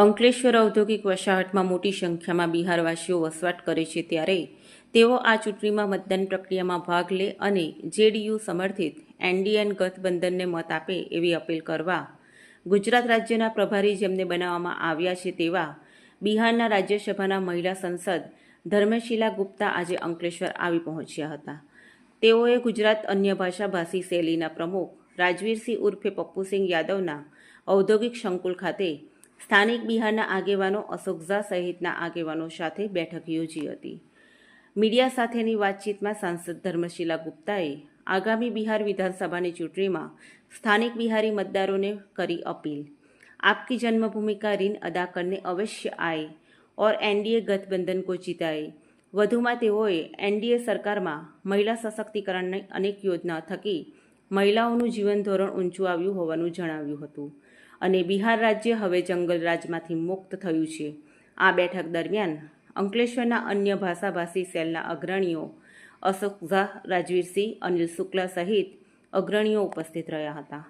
અંકલેશ્વર ઔદ્યોગિક વસાહતમાં મોટી સંખ્યામાં બિહારવાસીઓ વસવાટ કરે છે, ત્યારે તેઓ આ ચૂંટણીમાં મતદાન પ્રક્રિયામાં ભાગ લે અને જેડીયુ સમર્થિત એનડીએ ગઠબંધનને મત આપે એવી અપીલ કરવા ગુજરાત રાજ્યના પ્રભારી જેમને બનાવવામાં આવ્યા છે તેવા બિહારના રાજ્યસભાના મહિલા સંસદ ધર્મશીલા ગુપ્તા આજે અંકલેશ્વર આવી પહોંચ્યા હતા. તેઓએ ગુજરાત અન્ય ભાષાભાષી શૈલીના પ્રમુખ રાજવીરસિંહ ઉર્ફે પપ્પુસિંહ યાદવના ઔદ્યોગિક સંકુલ ખાતે સ્થાનિક બિહારના આગેવાનો અશોક ઝા સહિતના આગેવાનો સાથે બેઠક યોજી હતી. મીડિયા સાથેની વાતચીતમાં સાંસદ ધર્મશીલા ગુપ્તાએ આગામી બિહાર વિધાનસભાની ચૂંટણીમાં સ્થાનિક બિહારી મતદારોને કરી અપીલ, આપકી જન્મભૂમિ કા ऋण अदा करने अवश्य आए और एनडीए गठबंधन को जिताए. વધુમાં તેઓએ એનડીએ સરકારમાં મહિલા સશક્તિકરણની અનેક યોજના થકી મહિલાઓનું જીવન ધોરણ ઊંચું આવ્યું હોવાનું જણાવ્યું હતું અને બિહાર રાજ્ય હવે જંગલ રાજમાંથી મુક્ત થયું છે. આ બેઠક દરમિયાન અંકલેશ્વરના અન્ય ભાષાભાષી સેલના અગ્રણીઓ અશોક ઝા, રાજવીરસિંહ, અનિલ શુક્લા સહિત અગ્રણીઓ ઉપસ્થિત રહ્યા હતા.